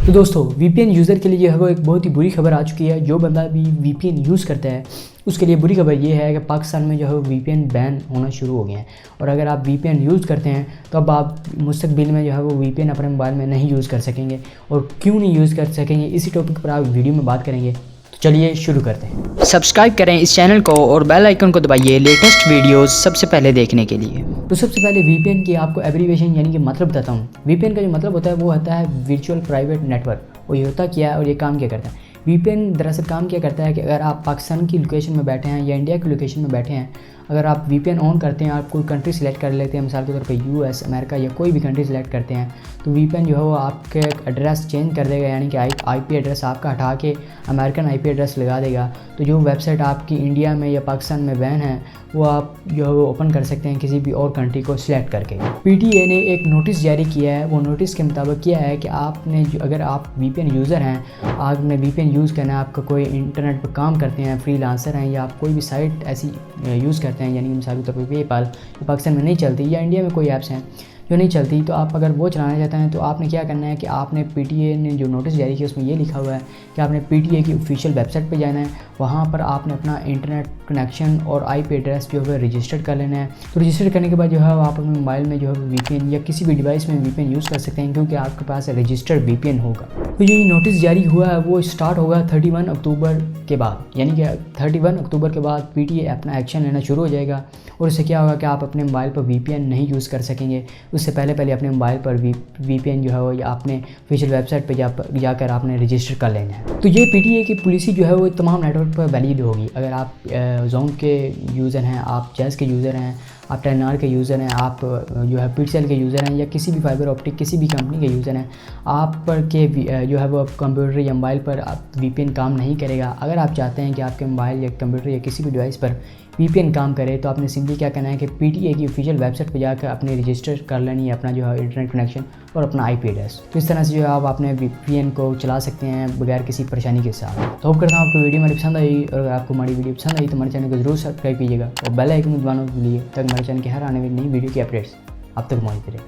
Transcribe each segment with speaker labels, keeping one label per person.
Speaker 1: तो दोस्तों VPN user के लिए वो एक बहुत ही बुरी खबर आ चुकी है। जो बंदा भी वीपीएन यूज़ करता है उसके लिए बुरी खबर ये है कि पाकिस्तान में जो है वीपीएन बैन होना शुरू हो गए हैं। और अगर आप वीपीएन यूज़ करते हैं तो अब आप मुस्तकबिल में जो है वो वीपीएन अपने मोबाइल में नहीं यूज़ कर सकेंगे। और क्यों नहीं यूज़ कर सकेंगे इसी टॉपिक पर आप वीडियो में बात करेंगे। तो चलिए शुरू करते हैं।
Speaker 2: सब्सक्राइब करें इस चैनल को और बेल आइकन को दबाइए लेटेस्ट वीडियोस सबसे पहले देखने के लिए।
Speaker 1: तो सबसे पहले वीपीएन की आपको एब्रीविएशन यानी कि मतलब बताता हूँ। वीपीएन का जो मतलब होता है वो होता है वर्चुअल प्राइवेट नेटवर्क। और ये होता क्या है और ये काम क्या करता है। वीपीएन दरअसल काम क्या करता है कि अगर आप पाकिस्तान की लोकेशन में बैठे हैं या इंडिया की लोकेशन में बैठे हैं, अगर आप वीपीएन ऑन करते हैं, आप कोई कंट्री सेलेक्ट कर लेते हैं, मिसाल के तौर पे यूएस, अमेरिका या कोई भी कंट्री सेलेक्ट करते हैं, तो वीपीएन जो है वो आपके एड्रेस चेंज कर देगा, यानी कि आईपी एड्रेस आपका हटा के अमेरिकन आईपी एड्रेस लगा देगा। तो जो वेबसाइट आपकी इंडिया में या पाकिस्तान में बैन है वो आप जो है वो ओपन कर सकते हैं किसी भी और कंट्री को सिलेक्ट करके। पीटीए ने एक नोटिस जारी किया है। वो नोटिस के मुताबिक किया है कि आपने अगर आप वीपीएन यूज़र हैं, आपने वीपीएन यूज़ करना है, आपका कोई इंटरनेट पर काम करते हैं, फ्रीलांसर हैं या आप कोई भी साइट ऐसी यूज़ करते हैं, यानी कि मिसाल के तौर पर पेपाल पाकिस्तान में नहीं चलती या इंडिया में कोई ऐप्स हैं जो नहीं चलती, तो आप अगर वो चलाना चाहते हैं तो आपने क्या करना है कि आपने पीटीए ने जो नोटिस जारी किया उसमें ये लिखा हुआ है कि आपने पीटीए की ऑफिशियल वेबसाइट पे जाना है। वहाँ पर आपने अपना इंटरनेट कनेक्शन और आईपी एड्रेस जो है रजिस्टर कर लेना है। तो रजिस्टर करने के बाद जो है आप अपने मोबाइल में जो है वीपीएन या किसी भी डिवाइस में वीपीएन यूज़ कर सकते हैं, क्योंकि आपके पास रजिस्टर्ड वीपीएन होगा। तो ये नोटिस जारी हुआ है वो स्टार्ट होगा 31 अक्टूबर के बाद, यानी कि 31 अक्टूबर के बाद पीटीए अपना एक्शन लेना शुरू हो जाएगा। और इससे क्या होगा कि आप अपने मोबाइल पर वीपीएन नहीं यूज़ कर सकेंगे। उससे पहले अपने मोबाइल पर वीपीएन जो है वो या आपने ऑफिशियल वेबसाइट पर जाकर आपने रजिस्टर कर लेना है। तो ये पीटीए की पॉलिसी जो है वो तमाम नेटवर्क पर वैलिड होगी। अगर आप जोन के यूज़र हैं, आप जैज़ के यूज़र हैं, आप टेनआर के यूज़र हैं, आप जो है पिक्सेल के यूज़र हैं या किसी भी फाइबर ऑप्टिक किसी भी कंपनी के यूज़र हैं, आप पर के जो है वो कंप्यूटर या मोबाइल पर आप वीपीएन काम नहीं करेगा। अगर आप चाहते हैं कि आपके मोबाइल या कंप्यूटर या किसी भी डिवाइस पर वीपीएन काम करे तो आपने सिंपली क्या करना है कि पीटीए की ऑफिशियल वेबसाइट पर जाकर अपने रजिस्टर कर लेनी है अपना जो है इंटरनेट कनेक्शन और अपना आईपी एड्रेस। तो इस तरह से जो है आप अपने वीपीएन को चला सकते हैं बगैर किसी परेशानी के साथ। तो होप करता हूँ आपको वीडियो हमारी पसंद आई, और अगर आपको हमारी वीडियो पसंद आई तो हमारे चैनल को जरूर सब्सक्राइब कीजिएगा और बेल आइकन दबाने के लिए तक हमारे चैनल की हर आने वाली नई वीडियो की अपडेट्स आप तक पहुँचती रहे।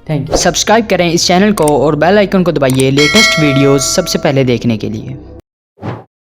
Speaker 1: Thank you.
Speaker 2: सब्सक्राइब करें इस चैनल को और बेल आइकन को दबाइए लेटेस्ट वीडियोस सबसे पहले देखने के लिए।